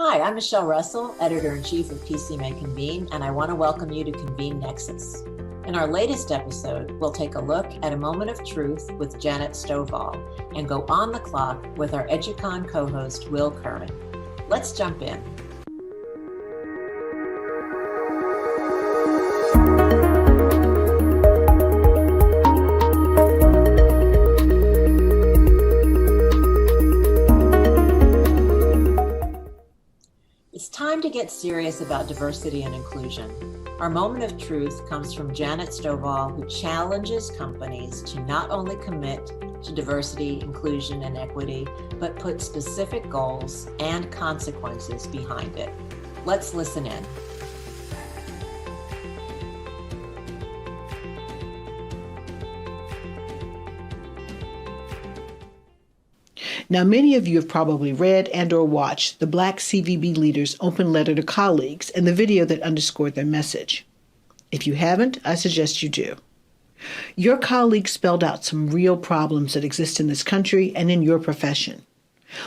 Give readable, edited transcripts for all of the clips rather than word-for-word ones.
Hi, I'm Michelle Russell, Editor-in-Chief of PCMA Convene, and I want to welcome you to Convene Nexus. In our latest episode, we'll take a look at a moment of truth with Janet Stovall and go on the clock with our EduCon co-host, Will Curran. Let's jump in. It's time to get serious about diversity and inclusion. Our moment of truth comes from Janet Stovall, who challenges companies to not only commit to diversity, inclusion, and equity, but put specific goals and consequences behind it. Let's listen in. Now, many of you have probably read and or watched the Black CVB leaders' open letter to colleagues and the video that underscored their message. If you haven't, I suggest you do. Your colleagues spelled out some real problems that exist in this country and in your profession.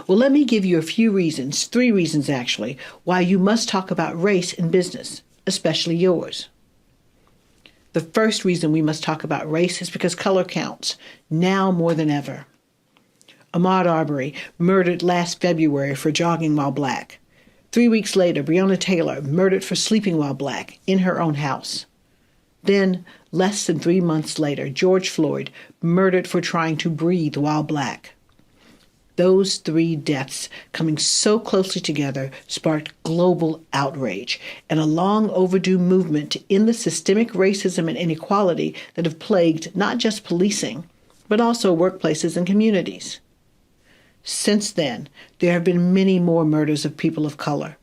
Well, let me give you a few reasons, 3 reasons actually, why you must talk about race in business, especially yours. The first reason we must talk about race is because color counts, now more than ever. Ahmaud Arbery, murdered last February for jogging while black. 3 weeks later, Breonna Taylor, murdered for sleeping while black in her own house. Then, less than 3 months later, George Floyd, murdered for trying to breathe while black. Those 3 deaths, coming so closely together, sparked global outrage and a long overdue movement to end the systemic racism and inequality that have plagued not just policing, but also workplaces and communities. Since then, there have been many more murders of people of color.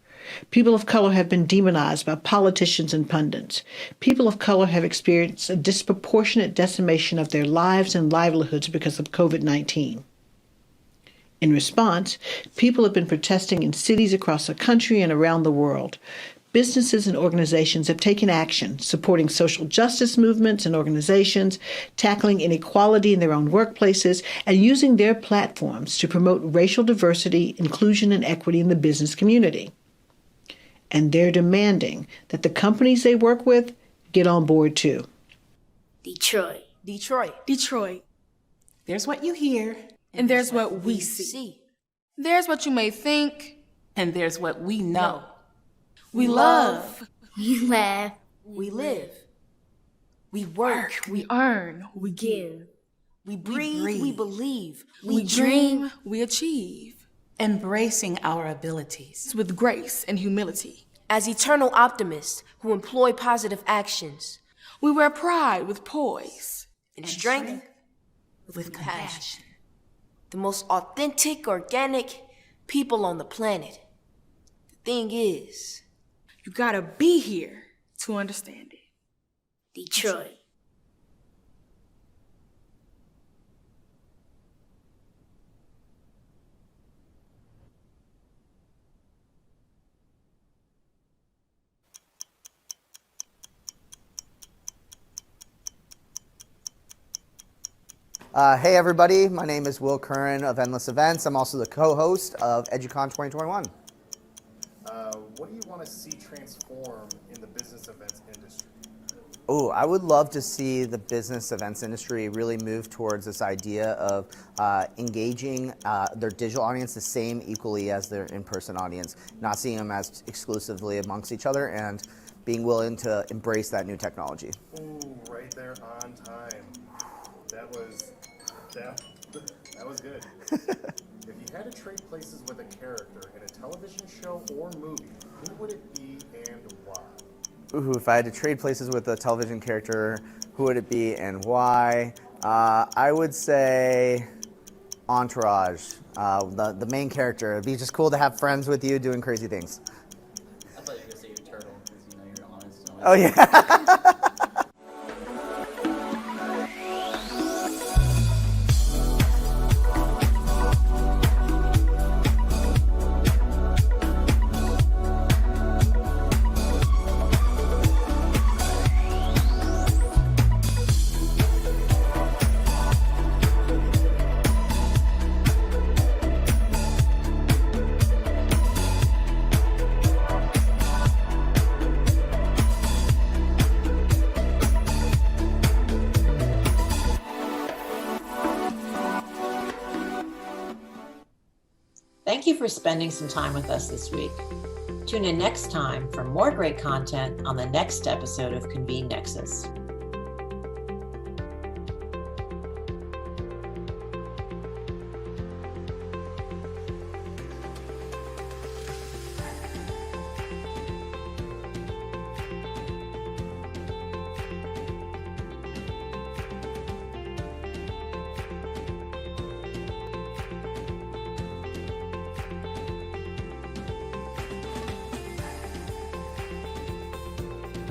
People of color have been demonized by politicians and pundits. People of color have experienced a disproportionate decimation of their lives and livelihoods because of COVID-19. In response, people have been protesting in cities across the country and around the world. Businesses and organizations have taken action, supporting social justice movements and organizations, tackling inequality in their own workplaces, and using their platforms to promote racial diversity, inclusion, and equity in the business community. And they're demanding that the companies they work with get on board too. Detroit. Detroit. There's what you hear. And there's what we see. There's what you may think. And there's what we know. We love. We laugh. We live. We work. We earn. We give. We breathe. We believe. We dream. We achieve. Embracing our abilities. With grace and humility. As eternal optimists who employ positive actions. We wear pride with poise. And strength with compassion. The most authentic, organic people on the planet. The thing is, you gotta be here to understand it. Detroit. Hey everybody, my name is Will Curran of Endless Events. I'm also the co-host of EduCon 2021. What do you want to see transform in the business events industry? Oh, I would love to see the business events industry really move towards this idea of engaging their digital audience the same equally as their in-person audience, not seeing them as exclusively amongst each other and being willing to embrace that new technology. Ooh, right there on time. That was good. If you had to trade places with a character in a television show or movie, who would it be and why? Ooh, if I had to trade places with a television character, who would it be and why? I would say Entourage, the main character. It'd be just cool to have friends with you doing crazy things. I thought you were going to say your turtle, because you're honest. Oh yeah. Thank you for spending some time with us this week. Tune in next time for more great content on the next episode of Convene Nexus.